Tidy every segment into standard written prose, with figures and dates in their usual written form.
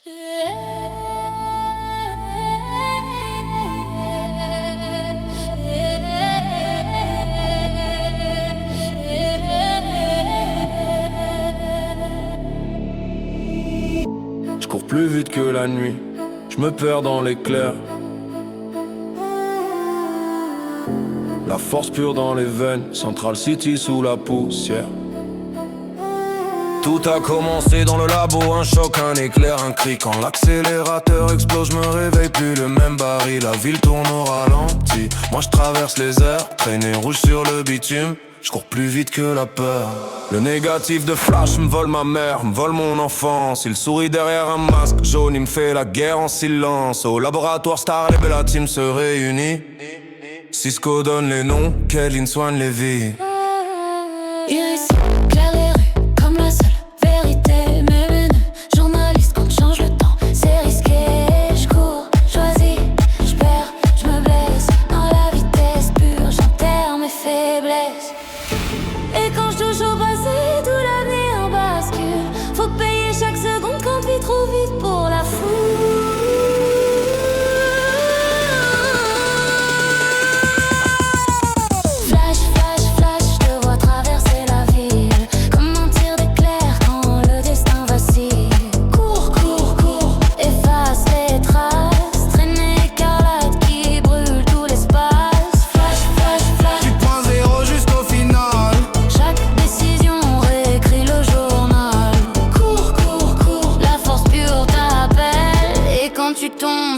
Je cours plus vite que la nuit, je me perds dans l'éclair. La force pure dans les veines, Central City sous la poussière. Tout a commencé dans le labo, un choc, un éclair, un cri. Quand l'accélérateur explose, je me réveille plus le même baril. La ville tourne au ralenti, moi je traverse les airs, traîné rouge sur le bitume. Je cours plus vite que la peur. Le négatif de Flash me vole ma mère, me vole mon enfance. Il sourit derrière un masque jaune, il me fait la guerre en silence. Au laboratoire Star, la team se réunit. Cisco donne les noms, Kevin soigne les vies. Iris, claire les rues, comme la seule vérité. Mes venus, journaliste, quand change le temps, c'est risqué. Je cours, choisis, je perds, je me blesse. Dans la vitesse pure, j'enterre mes faiblesses. Et quand je touche au passé, tout l'avenir bascule. Faut payer chaque seconde quand vit trop vite pour la foule.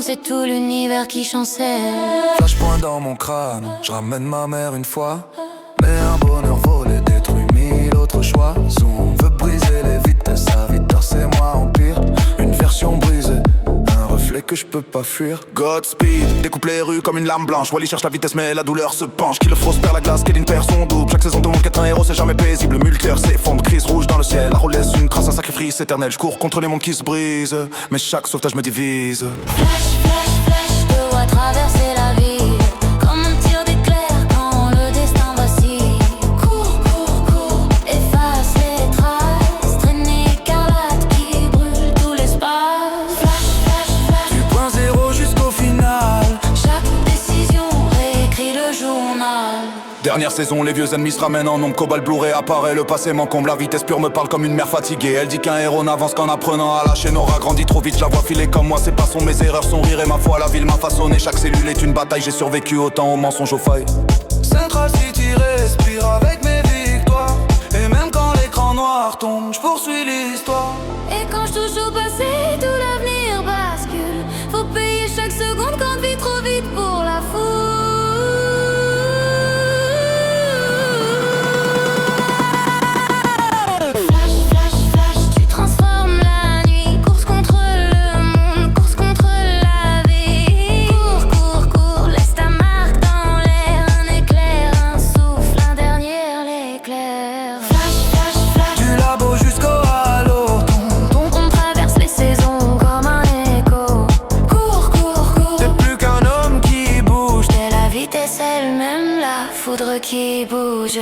C'est tout l'univers qui chancelle. Flashpoint dans mon crâne, je ramène ma mère une fois. Mais un bonheur volé détruit mille autres choix. On veut briser les vitesses, sa vitesse c'est moi en pire. Une version brisée, un reflet que je peux pas fuir. Godspeed, découpe les rues comme une lame blanche. Wally cherche la vitesse mais la douleur se penche. Qui le frosse perd la glace, Kevin perd son double. Chaque saison de monde qu'être un héros c'est jamais paisible. Le multière s'effondre, crise rouge dans le ciel. La roue laisse une trace, un sacrifice éternel. Je cours contre les mondes qui se brisent, mais chaque sauvetage me divise. Je dois traverser la ville comme un tir d'éclair quand le destin vacille. Cours, cours, cours, efface les traces. Traînée écarlate qui brûle tout l'espace. Flash, flash, flash, Du point zéro jusqu'au final. chaque décision réécrit le journal. Dernière saison, les vieux ennemis se ramènent en nombre. Cobalt Blu-ray apparaît, le passé m'encombre. La vitesse pure me parle comme une mère fatiguée. Elle dit qu'un héros n'avance qu'en apprenant à lâcher. N'aura grandi trop vite, je la vois filer comme moi. C'est pas son, mes erreurs, son rire et ma foi. La ville m'a façonné, chaque cellule est une bataille. J'ai survécu autant aux mensonges, aux failles. Central City respire avec mes victoires. Et même quand l'écran noir tombe, je poursuis l'histoire. Et quand je touche au passé, tout l'avenir bascule. Faut payer chaque seconde quand vit trop vite pour la foule. Qui bouge.